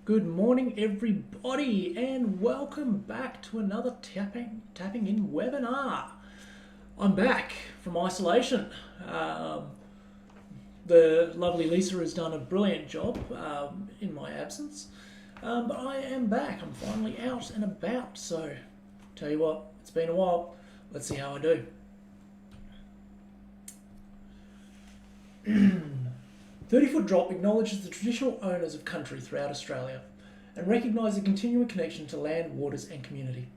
Good morning, everybody, and welcome back to another tapping in webinar. I'm back from isolation. The lovely Lisa has done a brilliant job in my absence, but I am back. I'm finally out and about. So, tell you what, it's been a while. Let's see how I do. 30-Foot Drop acknowledges the traditional owners of country throughout Australia and recognise the continuing connection to land, waters and community.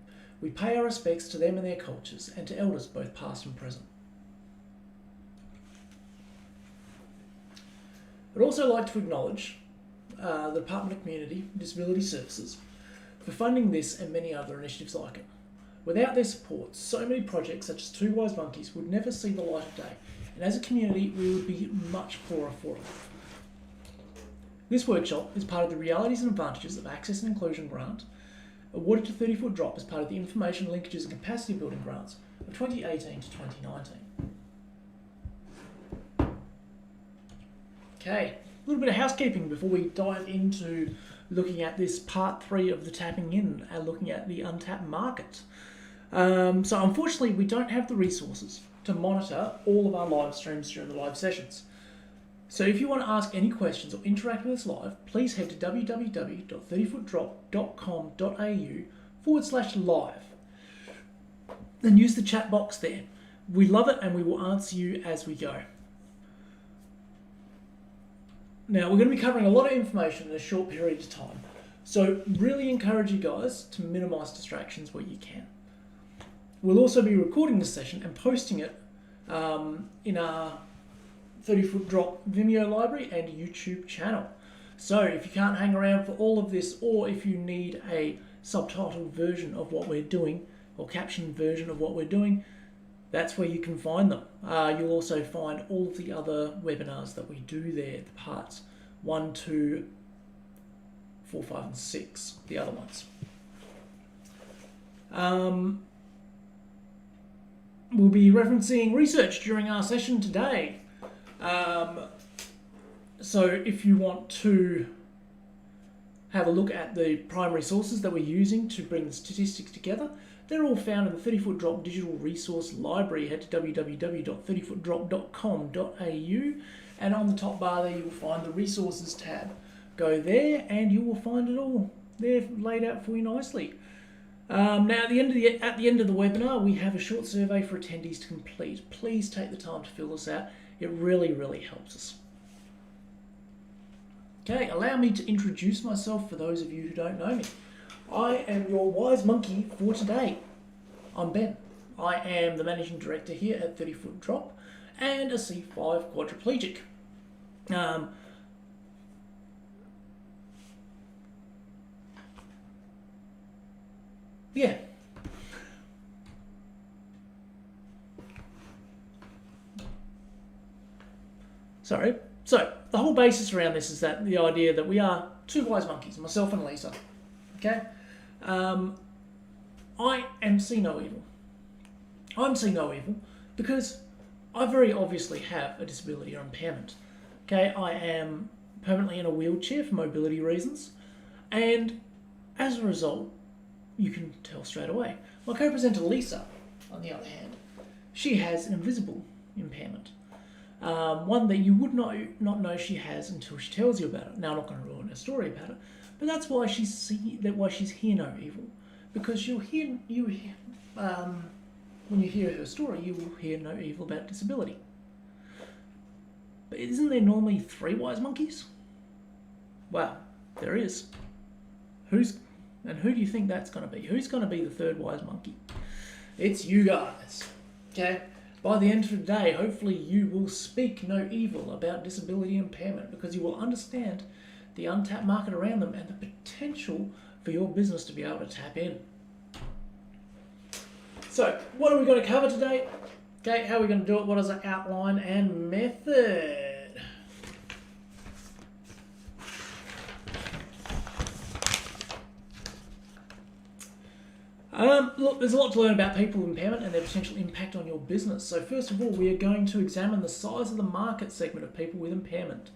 We pay our respects to them and their cultures and to elders both past and present. I'd also like to acknowledge the Department of Community and Disability Services for funding this and many other initiatives like it. Without their support, so many projects such as Two Wise Monkeys would never see the light of day, and as a community we would be much poorer for it. This workshop is part of the Realities and Advantages of Access and Inclusion grant, awarded to 30-Foot Drop as part of the Information Linkages and Capacity Building grants of 2018 to 2019. Okay, a little bit of housekeeping before we dive into looking at this part 3 of the tapping in and looking at the untapped market. So unfortunately we don't have the resources to monitor all of our live streams during the live sessions. So if you want to ask any questions or interact with us live, please head to www.30footdrop.com.au/live and use the chat box there. We love it and we will answer you as we go. Now we're going to be covering a lot of information in a short period of time, so really encourage you guys to minimise distractions where you can. We'll also be recording this session and posting it in our 30-Foot Drop Vimeo library and YouTube channel. So if you can't hang around for all of this, or if you need a subtitled version of what we're doing or captioned version of what we're doing, that's where you can find them. You'll also find all of the other webinars that we do there, the parts 1, 2, 4, 5 and 6, the other ones. We'll be referencing research during our session today. So if you want to have a look at the primary sources that we're using to bring the statistics together, they're all found in the 30-Foot Drop Digital Resource Library. Head to www.30footdrop.com.au and on the top bar there you will find the resources tab. Go there and you will find it all there laid out for you nicely. Now at the end of the webinar we have a short survey for attendees to complete. Please take the time to fill this out. It really helps us. Okay, allow me to introduce myself for those of you who don't know me. I am your wise monkey for today. I'm Ben. I am the Managing Director here at 30-Foot Drop and a C5 quadriplegic. Yeah. Sorry. So the whole basis around this is that the idea that we are two wise monkeys, myself and Lisa. Okay? I am see no evil. I'm see no evil because I very obviously have a disability or impairment. Okay? I am permanently in a wheelchair for mobility reasons, and as a result, you can tell straight away. My co-presenter Lisa, on the other hand, she has an invisible impairment. One that you would not know she has until she tells you about it. Now, I'm not going to ruin her story about it, but that's why she's hear no evil, because when you hear her story, you will hear no evil about disability. But isn't there normally 3 wise monkeys? Well, there is. Who do you think that's going to be? Who's going to be the 3rd wise monkey? It's you guys. Okay? By the end of the day, hopefully you will speak no evil about disability impairment because you will understand the untapped market around them and the potential for your business to be able to tap in. So, what are we going to cover today? Okay, how are we going to do it? What is our outline and method? Look, there's a lot to learn about people with impairment and their potential impact on your business. So first of all, we are going to examine the size of the market segment of people with impairment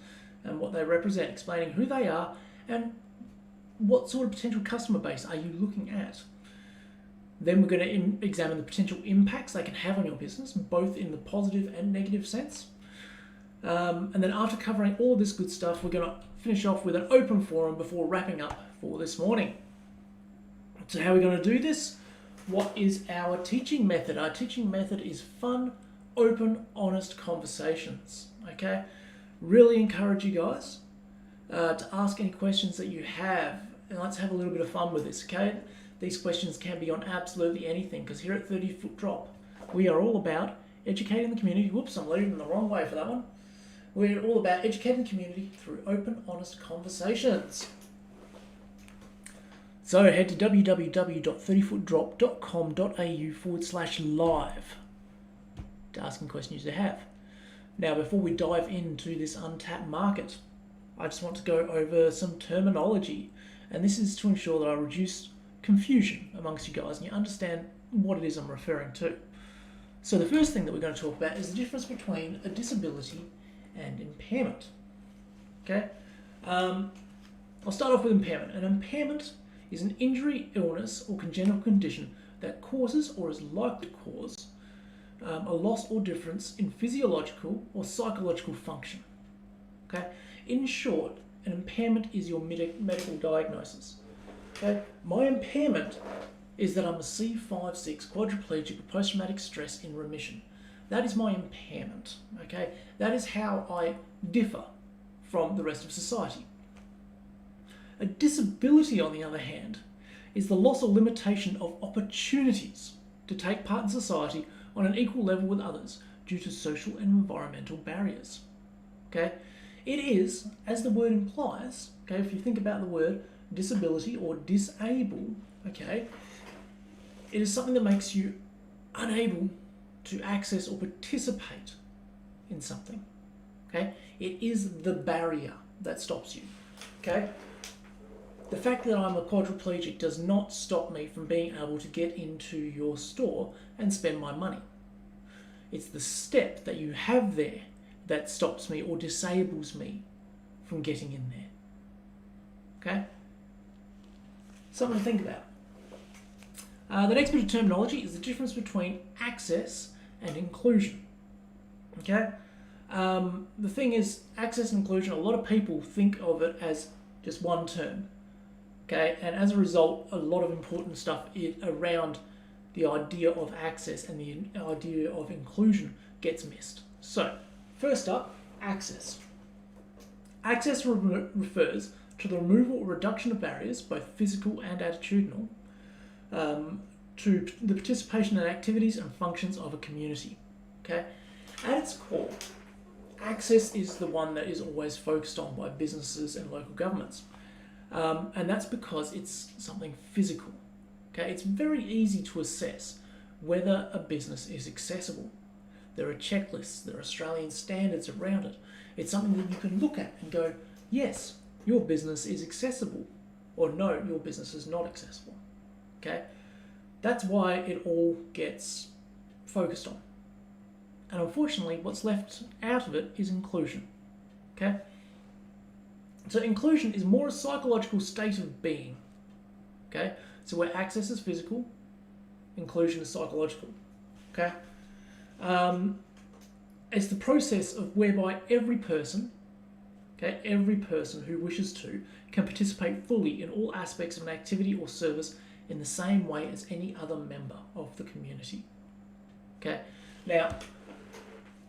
and what they represent, explaining who they are and what sort of potential customer base are you looking at? Then we're going to examine the potential impacts they can have on your business, both in the positive and negative sense. And then after covering all this good stuff, we're going to finish off with an open forum before wrapping up for this morning. So how are we going to do this? What is our teaching method? Our teaching method is fun, open, honest conversations. Okay? Really encourage you guys to ask any questions that you have, and let's have a little bit of fun with this, okay? These questions can be on absolutely anything, because here at 30 Foot Drop, we are all about educating the community. Whoops, I'm leading the wrong way for that one. We're all about educating the community through open, honest conversations. So head to www.30footdrop.com.au/live to ask any questions you have. Now, before we dive into this untapped market, I just want to go over some terminology, and this is to ensure that I reduce confusion amongst you guys and you understand what it is I'm referring to. So the first thing that we're going to talk about is the difference between a disability and impairment. Okay, I'll start off with impairment. An impairment is an injury, illness, or congenital condition that causes or is likely to cause a loss or difference in physiological or psychological function. Okay, in short, an impairment is your medical diagnosis. Okay, my impairment is that I'm a C5-6 quadriplegic with post-traumatic stress in remission. That is my impairment. Okay, that is how I differ from the rest of society. A disability, on the other hand, is the loss or limitation of opportunities to take part in society on an equal level with others due to social and environmental barriers. Okay, it is, as the word implies, okay, if you think about the word disability or disable, okay, it is something that makes you unable to access or participate in something. Okay, it is the barrier that stops you. Okay, the fact that I'm a quadriplegic does not stop me from being able to get into your store and spend my money. It's the step that you have there that stops me or disables me from getting in there. Okay? Something to think about. The next bit of terminology is the difference between access and inclusion. Okay? The thing is, access and inclusion, a lot of people think of it as just one term. Okay? And as a result, a lot of important stuff around the idea of access and the idea of inclusion gets missed. So, first up, access. Access refers to the removal or reduction of barriers, both physical and attitudinal, to the participation in activities and functions of a community. Okay? At its core, access is the one that is always focused on by businesses and local governments. And that's because it's something physical. Okay? It's very easy to assess whether a business is accessible. There are checklists, there are Australian standards around it. It's something that you can look at and go, yes, your business is accessible, or no, your business is not accessible. Okay? That's why it all gets focused on. And unfortunately, what's left out of it is inclusion. Okay? So inclusion is more a psychological state of being. Okay? So where access is physical, inclusion is psychological. Okay? It's the process of whereby every person who wishes to can participate fully in all aspects of an activity or service in the same way as any other member of the community. Okay? Now,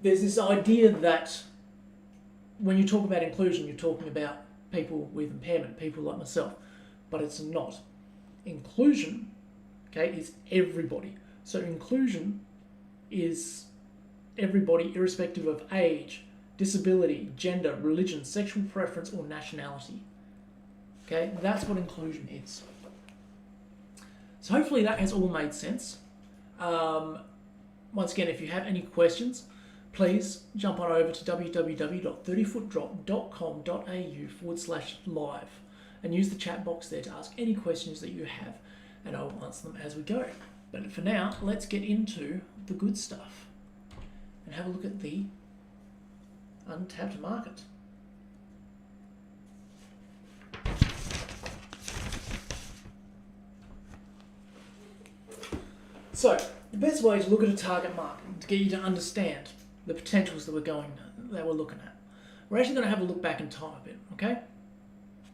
there's this idea that when you talk about inclusion, you're talking about people with impairment, people like myself, but it's not. Inclusion, okay, is everybody. So inclusion is everybody irrespective of age, disability, gender, religion, sexual preference, or nationality. Okay, that's what inclusion is. So hopefully that has all made sense. Once again, if you have any questions, please jump on over to www.30footdrop.com.au/live and use the chat box there to ask any questions that you have, and I will answer them as we go. But for now, let's get into the good stuff and have a look at the untapped market. So, the best way to look at a target market to get you to understand the potentials that we're looking at. We're actually going to have a look back in time a bit, okay?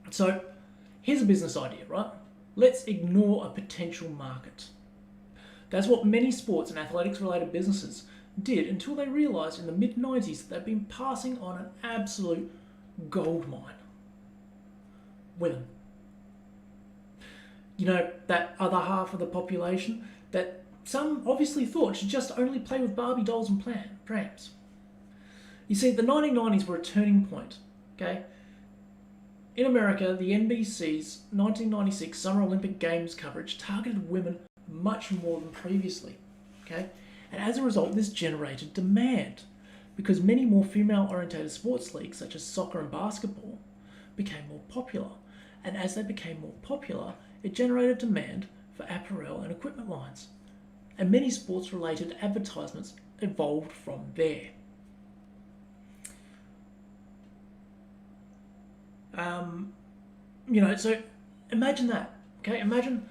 So, here's a business idea, right? Let's ignore a potential market. That's what many sports and athletics-related businesses did until they realised in the mid-90s that they'd been passing on an absolute gold mine. Women. You know, that other half of the population that some obviously thought should just only play with Barbie dolls and prams. You see, the 1990s were a turning point, okay? In America, the NBC's 1996 Summer Olympic Games coverage targeted women much more than previously, okay? And as a result, this generated demand because many more female-orientated sports leagues, such as soccer and basketball, became more popular. And as they became more popular, it generated demand for apparel and equipment lines. And many sports-related advertisements evolved from there. So imagine that, okay? Imagine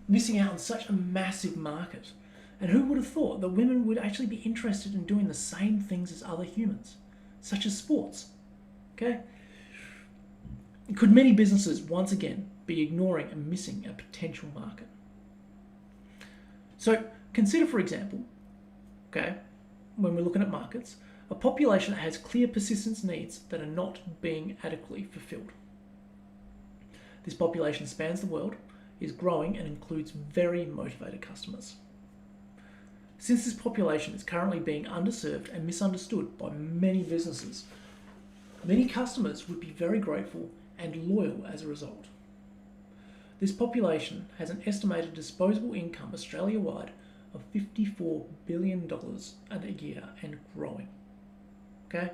missing out on such a massive market. And who would have thought that women would actually be interested in doing the same things as other humans, such as sports, okay? Could many businesses once again be ignoring and missing a potential market? So consider, for example, okay, when we're looking at markets, a population that has clear persistence needs that are not being adequately fulfilled. This population spans the world, is growing and includes very motivated customers. Since this population is currently being underserved and misunderstood by many businesses, many customers would be very grateful and loyal as a result. This population has an estimated disposable income Australia-wide of $54 billion a year and growing. Okay?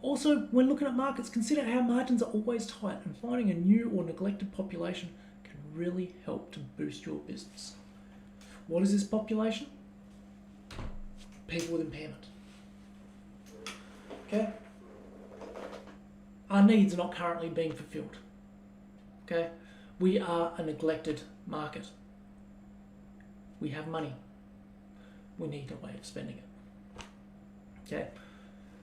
Also, when looking at markets, consider how margins are always tight and finding a new or neglected population can really help to boost your business. What is this population? People with impairment. Okay? Our needs are not currently being fulfilled. Okay? We are a neglected market. We have money. We need a way of spending it. Okay?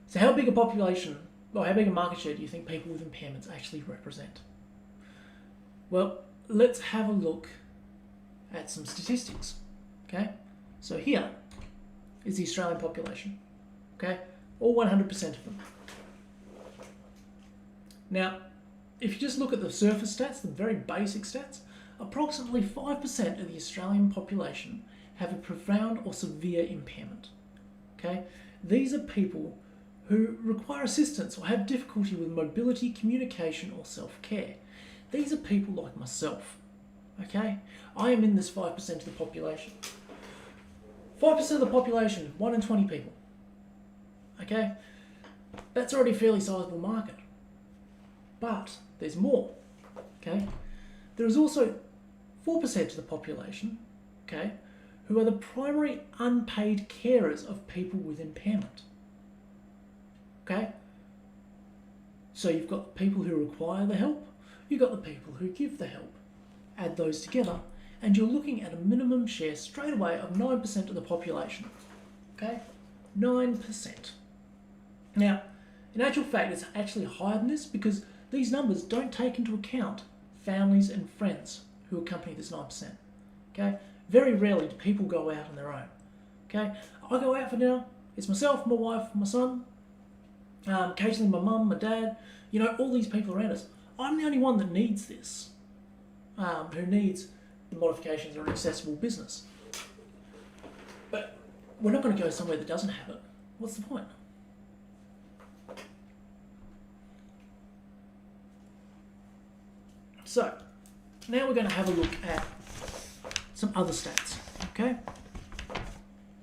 So how big a population, or how big a market share do you think people with impairments actually represent? Well, let's have a look at some statistics. Okay? So here is the Australian population. Okay? All 100% of them. Now, if you just look at the surface stats, the very basic stats, approximately 5% of the Australian population have a profound or severe impairment. Okay? These are people who require assistance or have difficulty with mobility, communication, or self-care. These are people like myself. Okay? I am in this 5% of the population. 5% of the population, 1 in 20 people. Okay? That's already a fairly sizable market. But there's more. Okay? There is also 4% of the population, okay, who are the primary unpaid carers of people with impairment. Okay? So you've got the people who require the help, you've got the people who give the help. Add those together, and you're looking at a minimum share straight away of 9% of the population. Okay? 9%. Now, in actual fact, it's actually higher than this because these numbers don't take into account families and friends who accompany this 9%. Okay? Very rarely do people go out on their own. Okay? I go out for dinner, it's myself, my wife, my son, occasionally my mum, my dad, all these people around us. I'm the only one that needs this, who needs the modifications or an accessible business. But we're not going to go somewhere that doesn't have it. What's the point? So, now we're going to have a look at some other stats, okay?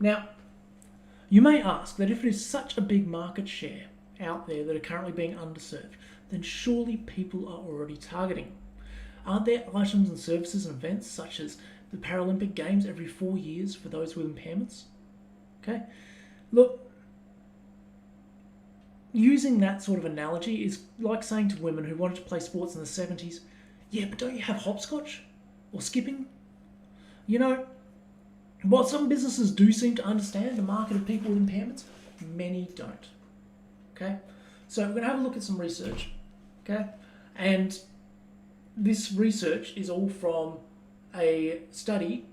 Now, you may ask that if it is such a big market share out there that are currently being underserved, then surely people are already targeting. Aren't there items and services and events such as the Paralympic Games every 4 years for those with impairments? Okay? Look, using that sort of analogy is like saying to women who wanted to play sports in the 70s, yeah, but don't you have hopscotch? Or skipping? You know, while some businesses do seem to understand the market of people with impairments, many don't. Okay, so we're going to have a look at some research. Okay, and this research is all from a study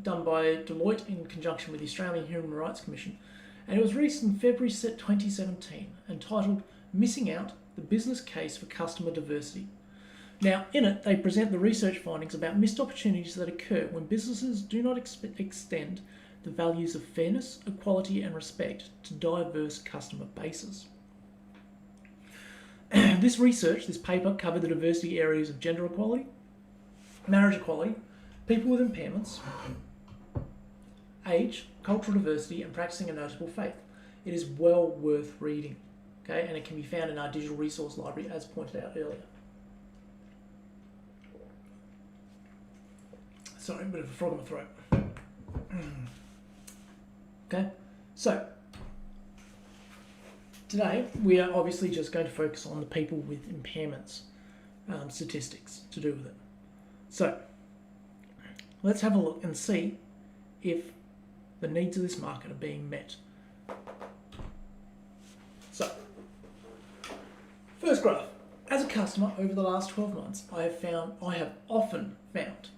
done by Deloitte in conjunction with the Australian Human Rights Commission, and it was released in February 2017, entitled "Missing Out: The Business Case for Customer Diversity." Now, in it, they present the research findings about missed opportunities that occur when businesses do not extend the values of fairness, equality, and respect to diverse customer bases. This research, this paper, covered the diversity areas of gender equality, marriage equality, people with impairments, age, cultural diversity, and practicing a notable faith. It is well worth reading, okay, and it can be found in our digital resource library, as pointed out earlier. Sorry, a bit of a frog in my throat. Okay, so today we are obviously just going to focus on the people with impairments statistics to do with it. So let's have a look and see if the needs of this market are being met. So, first graph. As a customer over the last 12 months, I have often found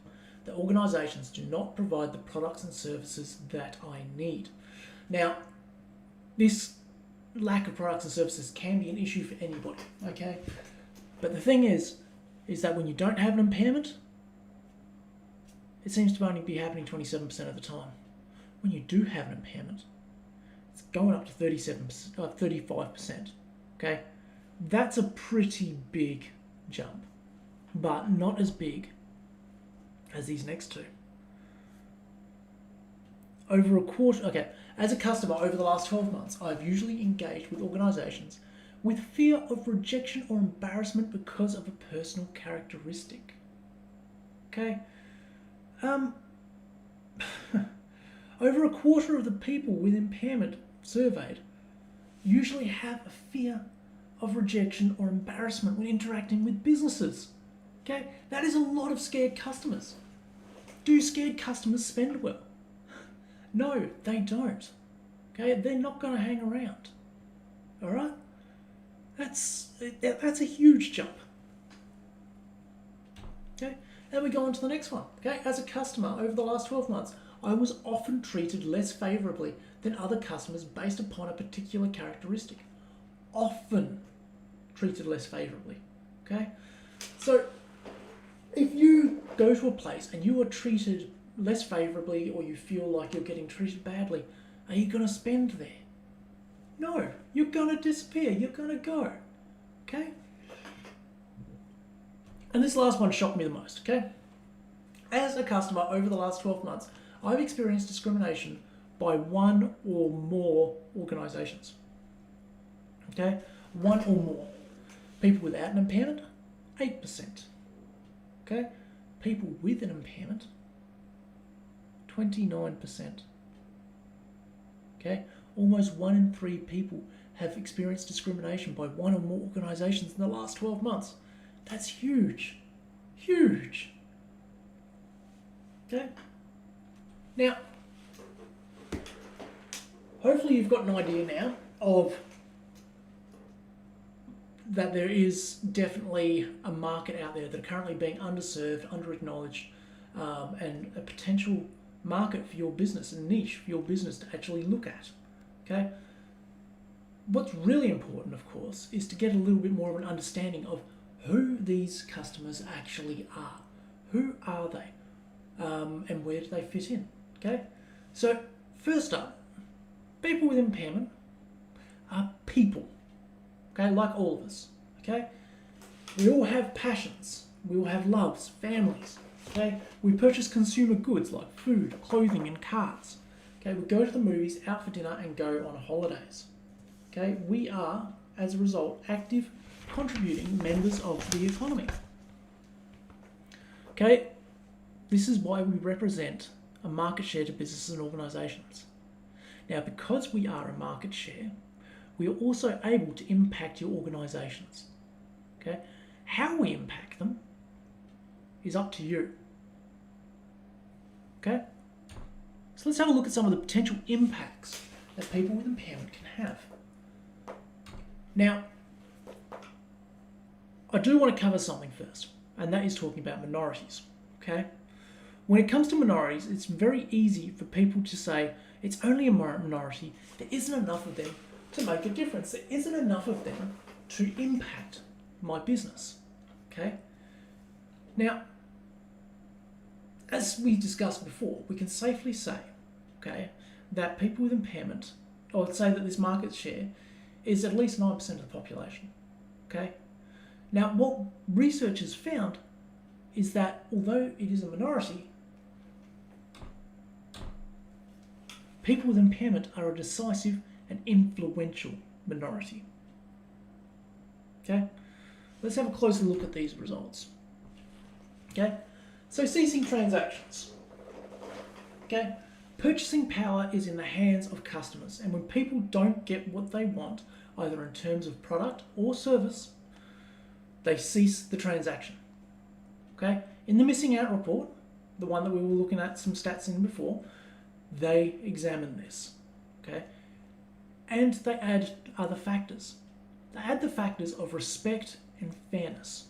that organisations do not provide the products and services that I need. Now, this lack of products and services can be an issue for anybody, okay? But the thing is that when you don't have an impairment, it seems to only be happening 27% of the time. When you do have an impairment, it's going up to 35%, okay? That's a pretty big jump, but not as big as these next two. Over a quarter, okay, as a customer over the last 12 months, I've usually engaged with organisations with fear of rejection or embarrassment because of a personal characteristic. Okay? Over a quarter of the people with impairment surveyed usually have a fear of rejection or embarrassment when interacting with businesses. Okay, that is a lot of scared customers. Do scared customers spend well? No, they don't. Okay, they're not going to hang around. All right, that's a huge jump. Okay, then we go on to the next one. Okay, as a customer over the last 12 months, I was often treated less favourably than other customers based upon a particular characteristic. Often treated less favourably. Okay, so if you go to a place and you are treated less favourably, or you feel like you're getting treated badly, are you going to spend there? No, you're going to disappear. You're going to go. Okay? And this last one shocked me the most. Okay? As a customer over the last 12 months, I've experienced discrimination by one or more organisations. Okay? One or more. People without an impairment, 8%. Okay? People with an impairment, 29%. Okay? Almost 1 in 3 people have experienced discrimination by one or more organisations in the last 12 months. That's huge. Huge. Okay? Now, hopefully you've got an idea now of that there is definitely a market out there that are currently being underserved, underacknowledged, and a potential market for your business, a niche for your business to actually look at. Okay? What's really important, of course, is to get a little bit more of an understanding of who these customers actually are. Who are they? And where do they fit in? Okay? So, first up, people with impairment are people. Okay? Like all of us. Okay? We all have passions. We all have loves, families. Okay? We purchase consumer goods like food, clothing, and cars. Okay? We go to the movies, out for dinner, and go on holidays. Okay? We are, as a result, active, contributing members of the economy. Okay? This is why we represent a market share to businesses and organisations. Now, because we are a market share, we are also able to impact your organisations. Okay? How we impact them is up to you. Okay? So let's have a look at some of the potential impacts that people with impairment can have. Now, I do want to cover something first, and that is talking about minorities. Okay? When it comes to minorities, it's very easy for people to say, it's only a minority, there isn't enough of them to make a difference. There isn't enough of them to impact my business. Okay? Now, as we discussed before, we can safely say, okay, that people with impairment, or let's say that this market share is at least 9% of the population. Okay? Now, what research has found is that although it is a minority, people with impairment are a decisive and influential minority. Okay? Let's have a closer look at these results. Okay? So ceasing transactions. Okay? Purchasing power is in the hands of customers, and when people don't get what they want, either in terms of product or service, they cease the transaction. Okay? In the missing out report, the one that we were looking at some stats in before, they examine this. Okay? And they add other factors. They add the factors of respect and fairness.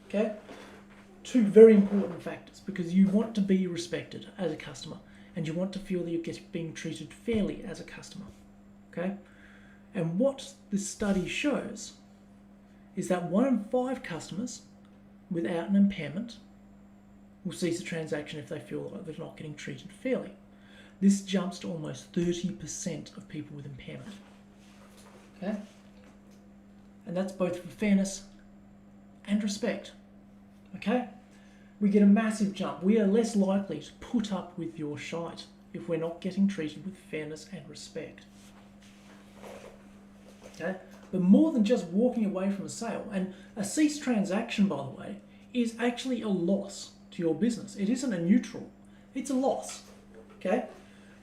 Okay? Two very important factors, because you want to be respected as a customer and you want to feel that you're being treated fairly as a customer. Okay? And what this study shows is that 1 in 5 customers without an impairment will cease a transaction if they feel like they're not getting treated fairly. This jumps to almost 30% of people with impairment. Okay? And that's both for fairness and respect. Okay? We get a massive jump. We are less likely to put up with your shite if we're not getting treated with fairness and respect. Okay? But more than just walking away from a sale, and a ceased transaction, by the way, is actually a loss to your business. It isn't a neutral, it's a loss. Okay?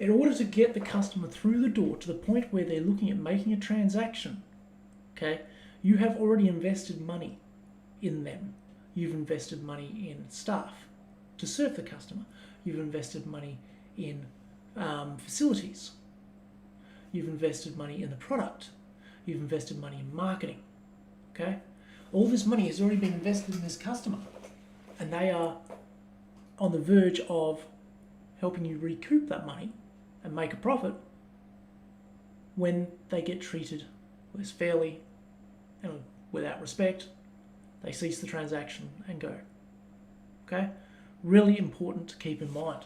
In order to get the customer through the door to the point where they're looking at making a transaction, okay, you have already invested money in them. You've invested money in staff to serve the customer. You've invested money in facilities. You've invested money in the product. You've invested money in marketing. Okay? All this money has already been invested in this customer, and they are on the verge of helping you recoup that money and make a profit when they get treated less fairly and without respect. They cease the transaction and go. Okay? Really important to keep in mind.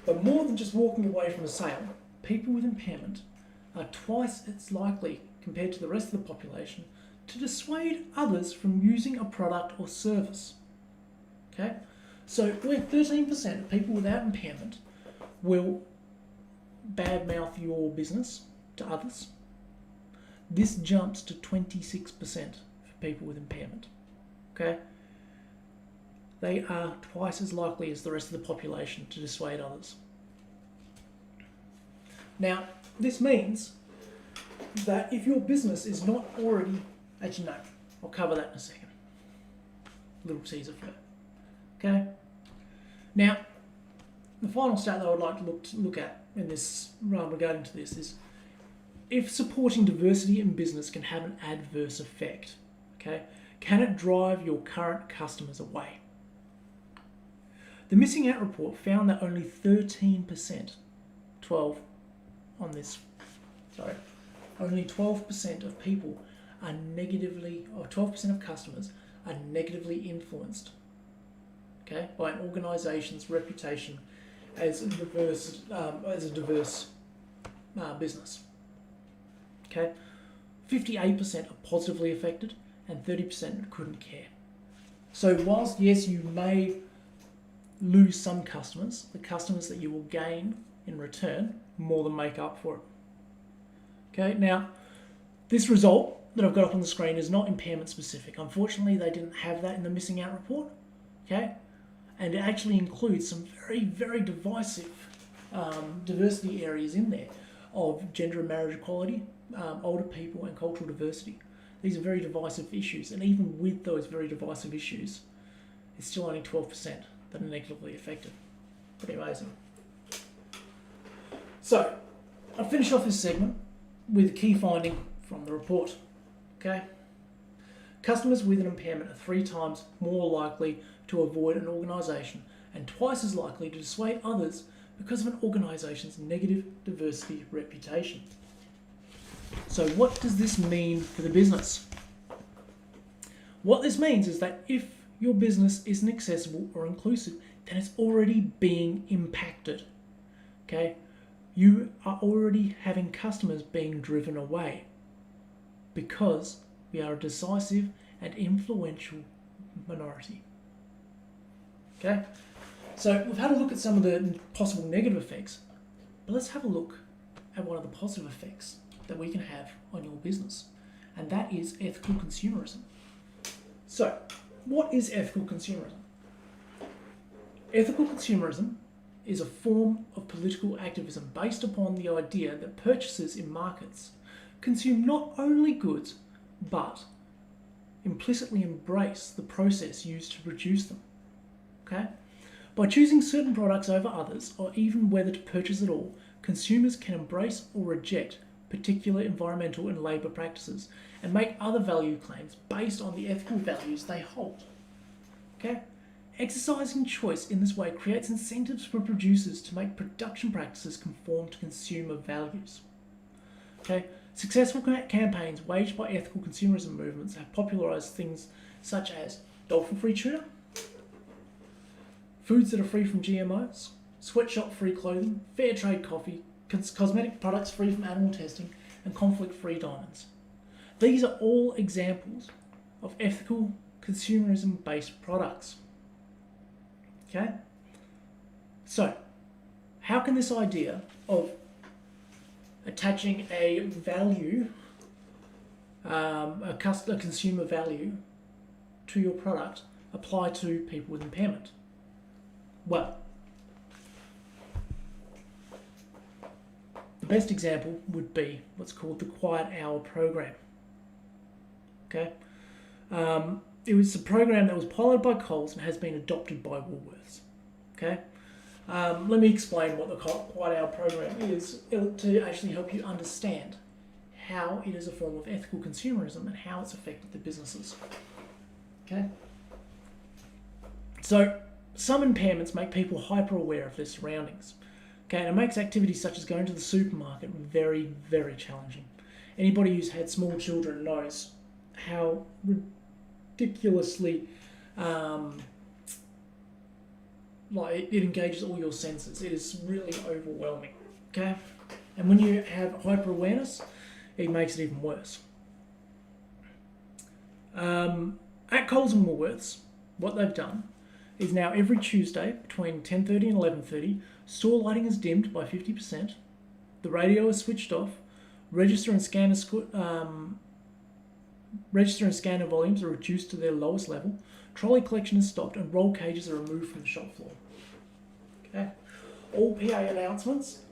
But more than just walking away from a sale, people with impairment are twice as likely, compared to the rest of the population, to dissuade others from using a product or service. Okay? So where 13% of people without impairment will badmouth your business to others, this jumps to 26% people with impairment. Okay? They are twice as likely as the rest of the population to dissuade others. Now, this means that if your business is not already, actually no, I'll cover that in a second. Little teaser for it. Okay? Now, the final stat that I would like to look at in this regarding to this is if supporting diversity in business can have an adverse effect. Okay? Can it drive your current customers away? The Missing Out report found that only 13%, only 12% of people are negatively, or 12% of customers are negatively influenced, okay, by an organisation's reputation as a diverse business. Okay, 58% are positively affected, and 30% couldn't care. So whilst, yes, you may lose some customers, the customers that you will gain in return more than make up for it. Okay, now, this result that I've got up on the screen is not impairment specific. Unfortunately, they didn't have that in the Missing Out report. Okay, and it actually includes some very, very divisive diversity areas in there of gender and marriage equality, older people, and cultural diversity. These are very divisive issues, and even with those very divisive issues, it's still only 12% that are negatively affected. Pretty amazing. So, I'll finish off this segment with a key finding from the report. Okay? Customers with an impairment are 3 times more likely to avoid an organisation and twice as likely to dissuade others because of an organisation's negative diversity reputation. So what does this mean for the business? What this means is that if your business isn't accessible or inclusive, then it's already being impacted. Okay? You are already having customers being driven away because we are a decisive and influential minority. Okay? So we've had a look at some of the possible negative effects, but let's have a look at one of the positive effects that we can have on your business, and that is ethical consumerism. So, what is ethical consumerism? Ethical consumerism is a form of political activism based upon the idea that purchasers in markets consume not only goods, but implicitly embrace the process used to produce them. Okay? By choosing certain products over others, or even whether to purchase at all, consumers can embrace or reject particular environmental and labour practices and make other value claims based on the ethical values they hold. Okay? Exercising choice in this way creates incentives for producers to make production practices conform to consumer values. Okay? Successful campaigns waged by ethical consumerism movements have popularised things such as dolphin-free tuna, foods that are free from GMOs, sweatshop-free clothing, fair trade coffee, cosmetic products free from animal testing, and conflict-free diamonds. These are all examples of ethical consumerism-based products. Okay? So, how can this idea of attaching a value, a consumer value to your product apply to people with impairment? Well, the best example would be what's called the Quiet Hour program. Okay, it was a program that was piloted by Coles and has been adopted by Woolworths. Okay, let me explain what the Quiet Hour program is to actually help you understand how it is a form of ethical consumerism and how it's affected the businesses. Okay, so some impairments make people hyper aware of their surroundings. Okay, and it makes activities such as going to the supermarket very, very challenging. Anybody who's had small children knows how ridiculously it engages all your senses. It is really overwhelming. Okay, and when you have hyper awareness, it makes it even worse. At Coles and Woolworths, what they've done is now every Tuesday between 10:30 and 11:30, store lighting is dimmed by 50%, the radio is switched off, register and scanner volumes are reduced to their lowest level, trolley collection is stopped, and roll cages are removed from the shop floor. Okay. All PA announcements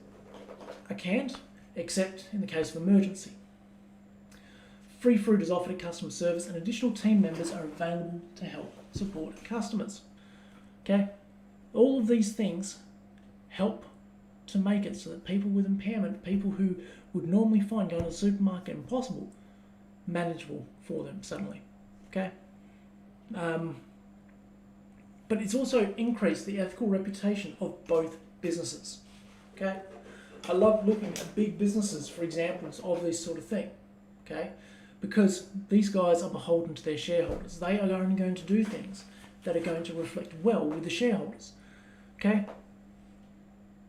are canned, except in the case of emergency. Free fruit is offered at customer service, and additional team members are available to help support customers. Okay, all of these things help to make it so that people with impairment, people who would normally find going to the supermarket impossible, manageable for them suddenly. Okay, but it's also increased the ethical reputation of both businesses. Okay, I love looking at big businesses for examples of this sort of thing. Okay, because these guys are beholden to their shareholders. They are only going to do things that are going to reflect well with the shareholders. Okay?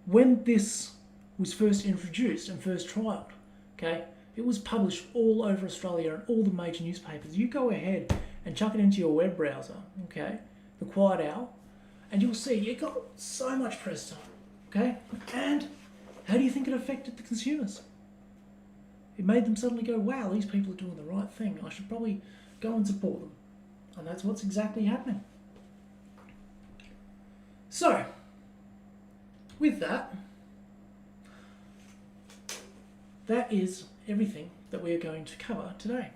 When this was first introduced and first trialled, okay, it was published all over Australia and all the major newspapers. You go ahead and chuck it into your web browser, okay, the Quiet Hour, and you'll see it got so much press time, okay? And how do you think it affected the consumers? It made them suddenly go, wow, these people are doing the right thing. I should probably go and support them. And that's what's exactly happening. So, with that, that is everything that we are going to cover today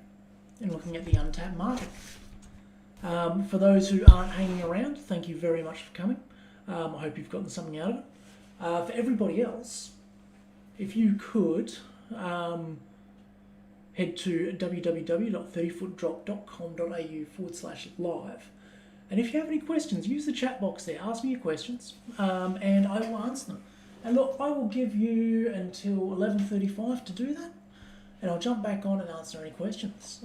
in looking at the untapped market. For those who aren't hanging around, thank you very much for coming. I hope you've gotten something out of it. For everybody else, if you could head to www.30footdrop.com.au/live. And if you have any questions, use the chat box there. Ask me your questions, and I will answer them. And look, I will give you until 11:35 to do that, and I'll jump back on and answer any questions.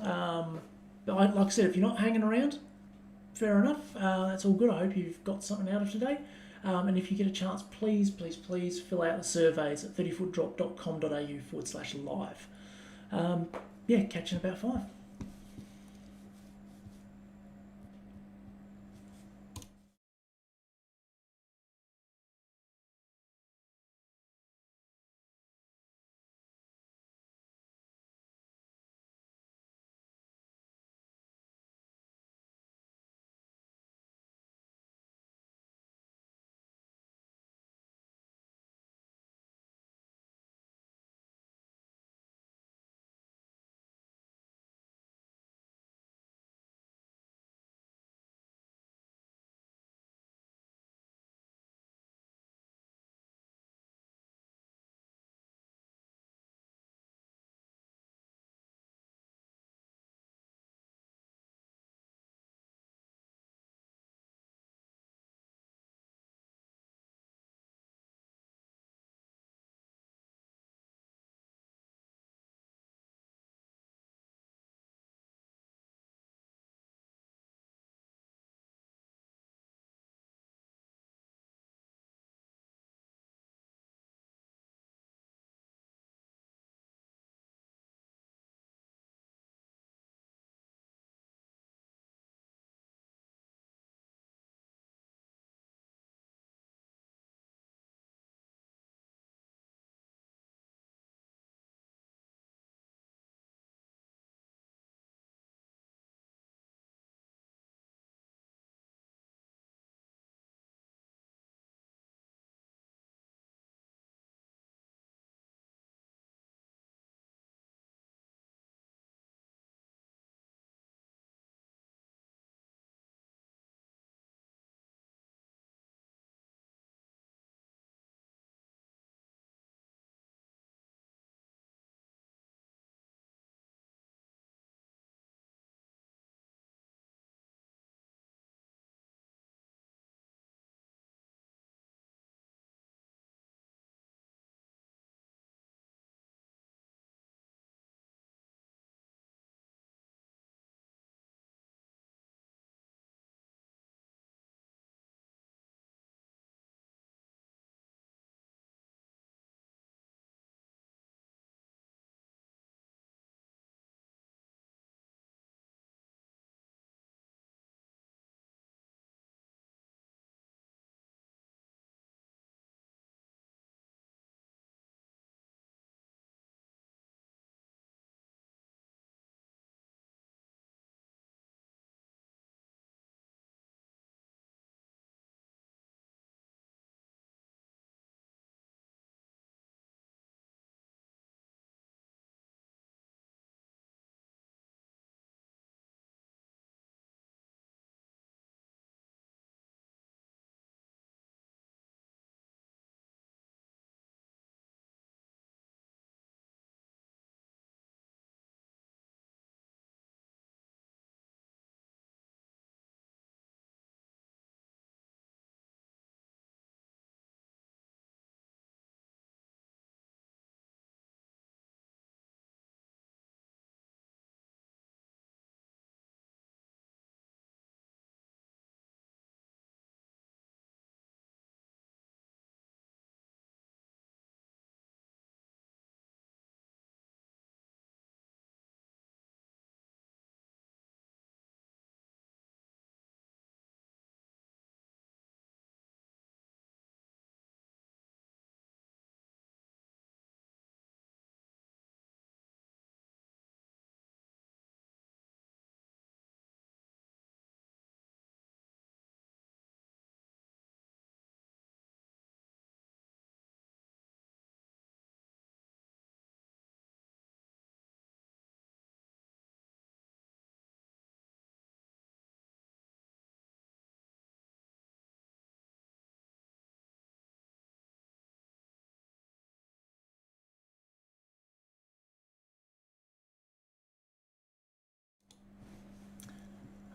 But like I said, if you're not hanging around, fair enough. That's all good. I hope you've got something out of today. And if you get a chance, please fill out the surveys at 30footdrop.com.au/live. Yeah, catch you in about 5.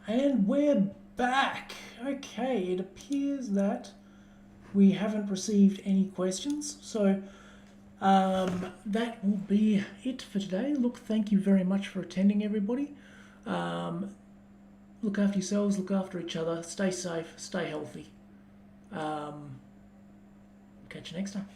And we're back. Okay, it appears that we haven't received any questions, so that will be it for today. Look, thank you very much for attending, everybody. Look after yourselves, look after each other, stay safe, stay healthy. Catch you next time.